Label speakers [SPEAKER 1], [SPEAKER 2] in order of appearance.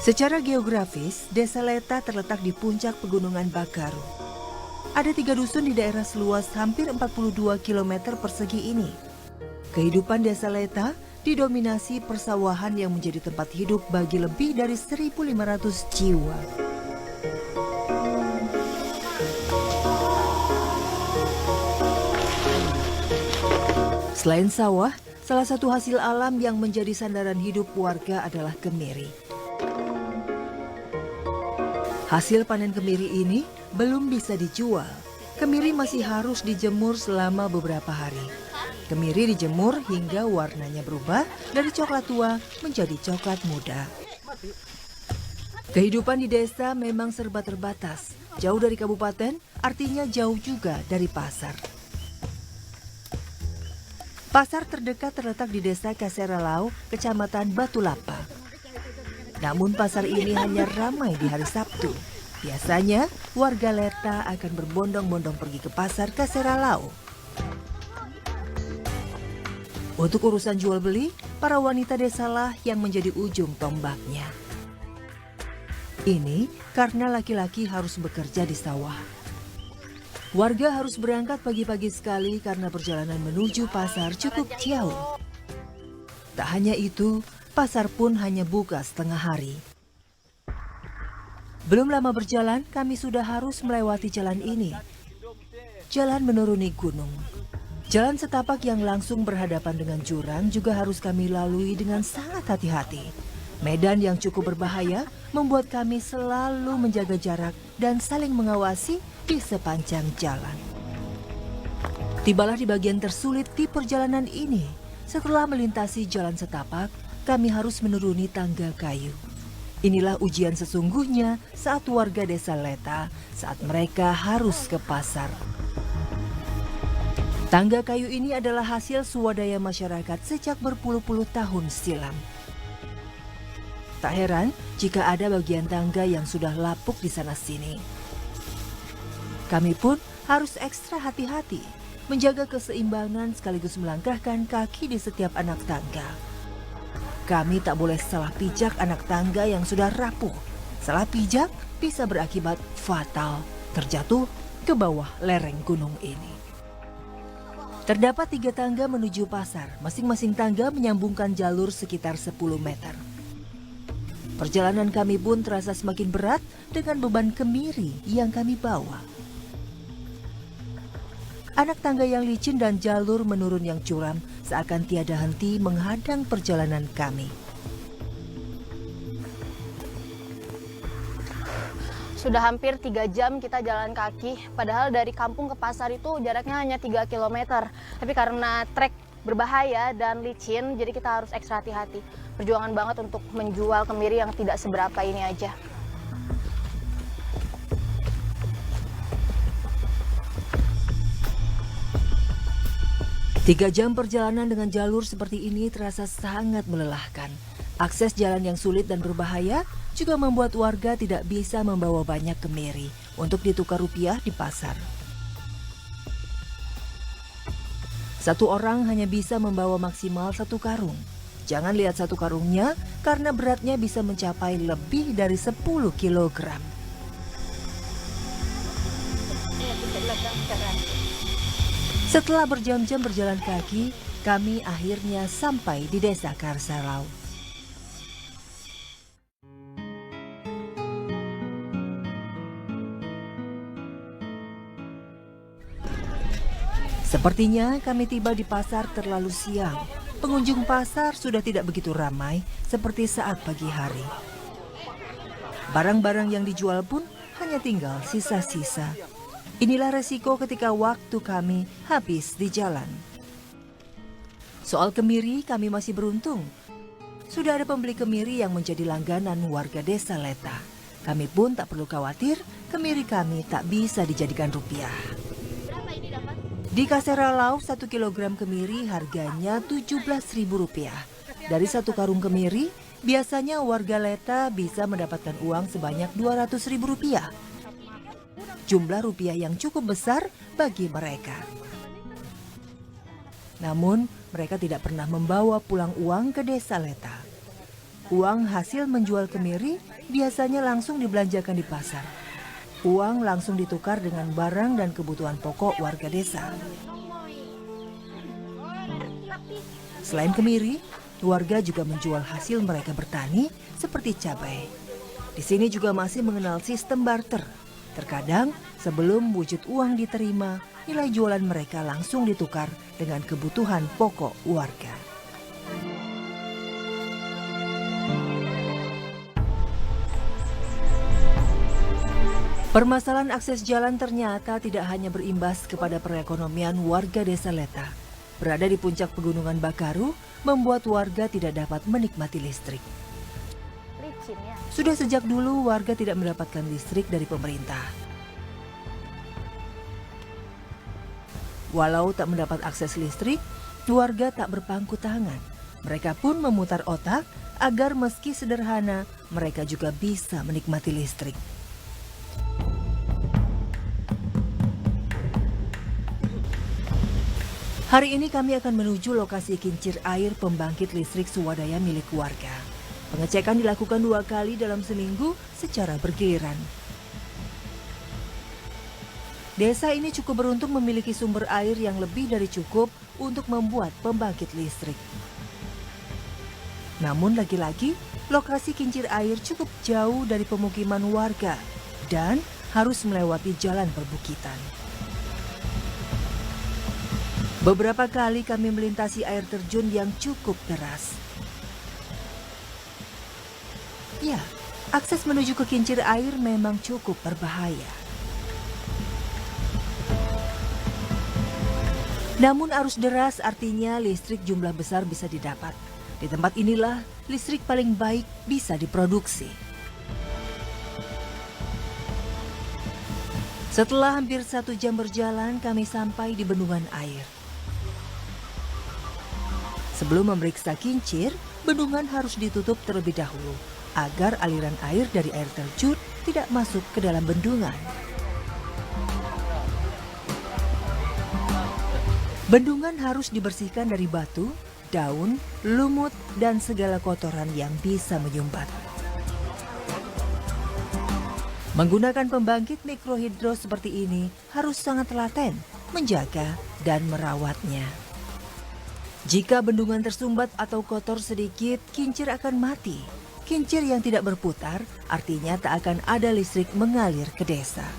[SPEAKER 1] Secara geografis, Desa Leta terletak di puncak Pegunungan Bakaru. Ada 3 dusun di daerah seluas hampir 42 km persegi ini. Kehidupan Desa Leta didominasi persawahan yang menjadi tempat hidup bagi lebih dari 1.500 jiwa. Selain sawah, salah satu hasil alam yang menjadi sandaran hidup warga adalah kemiri. Hasil panen kemiri ini belum bisa dijual. Kemiri masih harus dijemur selama beberapa hari. Kemiri dijemur hingga warnanya berubah dari coklat tua menjadi coklat muda. Kehidupan di desa memang serba terbatas. Jauh dari kabupaten, artinya jauh juga dari pasar. Pasar terdekat terletak di Desa Kaseralau, Kecamatan Batu Lapa. Namun pasar ini hanya ramai di hari Sabtu. Biasanya warga Leta akan berbondong-bondong pergi ke pasar Kaseralau. Untuk urusan jual beli, para wanita desalah yang menjadi ujung tombaknya. Ini karena laki-laki harus bekerja di sawah. Warga harus berangkat pagi-pagi sekali karena perjalanan menuju pasar cukup jauh. Tak hanya itu, pasar pun hanya buka setengah hari. Belum lama berjalan, kami sudah harus melewati jalan ini. Jalan menuruni gunung. Jalan setapak yang langsung berhadapan dengan jurang juga harus kami lalui dengan sangat hati-hati. Medan yang cukup berbahaya membuat kami selalu menjaga jarak dan saling mengawasi di sepanjang jalan. Tibalah di bagian tersulit di perjalanan ini. Setelah melintasi jalan setapak, kami harus menuruni tangga kayu. Inilah ujian sesungguhnya saat warga Desa Leta saat mereka harus ke pasar. Tangga kayu ini adalah hasil swadaya masyarakat sejak berpuluh-puluh tahun silam. Tak heran jika ada bagian tangga yang sudah lapuk di sana-sini. Kami pun harus ekstra hati-hati, menjaga keseimbangan sekaligus melangkahkan kaki di setiap anak tangga. Kami tak boleh salah pijak anak tangga yang sudah rapuh. Salah pijak bisa berakibat fatal, terjatuh ke bawah lereng gunung ini. Terdapat 3 tangga menuju pasar, masing-masing tangga menyambungkan jalur sekitar 10 meter. Perjalanan kami pun terasa semakin berat dengan beban kemiri yang kami bawa. Anak tangga yang licin dan jalur menurun yang curam seakan tiada henti menghadang perjalanan kami.
[SPEAKER 2] Sudah hampir 3 jam kita jalan kaki, padahal dari kampung ke pasar itu jaraknya hanya 3 km. Tapi karena trek berbahaya dan licin, jadi kita harus ekstra hati-hati. Perjuangan banget untuk menjual kemiri yang tidak seberapa ini aja.
[SPEAKER 1] Tiga jam perjalanan dengan jalur seperti ini terasa sangat melelahkan. Akses jalan yang sulit dan berbahaya juga membuat warga tidak bisa membawa banyak kemiri untuk ditukar rupiah di pasar. Satu orang hanya bisa membawa maksimal 1 karung. Jangan lihat 1 karungnya karena beratnya bisa mencapai lebih dari 10 kilogram. Setelah berjam-jam berjalan kaki, kami akhirnya sampai di Desa Kaseralau. Sepertinya kami tiba di pasar terlalu siang. Pengunjung pasar sudah tidak begitu ramai seperti saat pagi hari. Barang-barang yang dijual pun hanya tinggal sisa-sisa. Inilah resiko ketika waktu kami habis di jalan. Soal kemiri kami masih beruntung. Sudah ada pembeli kemiri yang menjadi langganan warga Desa Leta. Kami pun tak perlu khawatir kemiri kami tak bisa dijadikan rupiah. Di Kaseralau 1 kilogram kemiri harganya Rp17.000. Dari 1 karung kemiri, biasanya warga Leta bisa mendapatkan uang sebanyak Rp200.000. Jumlah rupiah yang cukup besar bagi mereka. Namun, mereka tidak pernah membawa pulang uang ke Desa Leta. Uang hasil menjual kemiri biasanya langsung dibelanjakan di pasar. Uang langsung ditukar dengan barang dan kebutuhan pokok warga desa. Selain kemiri, warga juga menjual hasil mereka bertani seperti cabai. Di sini juga masih mengenal sistem barter. Terkadang sebelum wujud uang diterima, nilai jualan mereka langsung ditukar dengan kebutuhan pokok warga. Permasalahan akses jalan ternyata tidak hanya berimbas kepada perekonomian warga desa Leta. Berada di puncak pegunungan Bakaru membuat warga tidak dapat menikmati listrik.
[SPEAKER 2] Licin ya.
[SPEAKER 1] Sudah sejak dulu warga tidak mendapatkan listrik dari pemerintah. Walau tak mendapat akses listrik, warga tak berpangku tangan. Mereka pun memutar otak agar meski sederhana, mereka juga bisa menikmati listrik. Hari ini kami akan menuju lokasi kincir air pembangkit listrik swadaya milik warga. Pengecekan dilakukan 2 kali dalam seminggu secara bergiliran. Desa ini cukup beruntung memiliki sumber air yang lebih dari cukup untuk membuat pembangkit listrik. Namun lagi-lagi, lokasi kincir air cukup jauh dari pemukiman warga dan harus melewati jalan perbukitan. Beberapa kali kami melintasi air terjun yang cukup deras. Ya, akses menuju ke kincir air memang cukup berbahaya. Namun arus deras artinya listrik jumlah besar bisa didapat. Di tempat inilah listrik paling baik bisa diproduksi. Setelah hampir 1 jam berjalan, kami sampai di bendungan air. Sebelum memeriksa kincir, bendungan harus ditutup terlebih dahulu agar aliran air dari air terjun tidak masuk ke dalam bendungan. Bendungan harus dibersihkan dari batu, daun, lumut, dan segala kotoran yang bisa menyumbat. Menggunakan pembangkit mikrohidro seperti ini harus sangat telaten, menjaga, dan merawatnya. Jika bendungan tersumbat atau kotor sedikit, kincir akan mati. Kincir yang tidak berputar artinya tak akan ada listrik mengalir ke desa.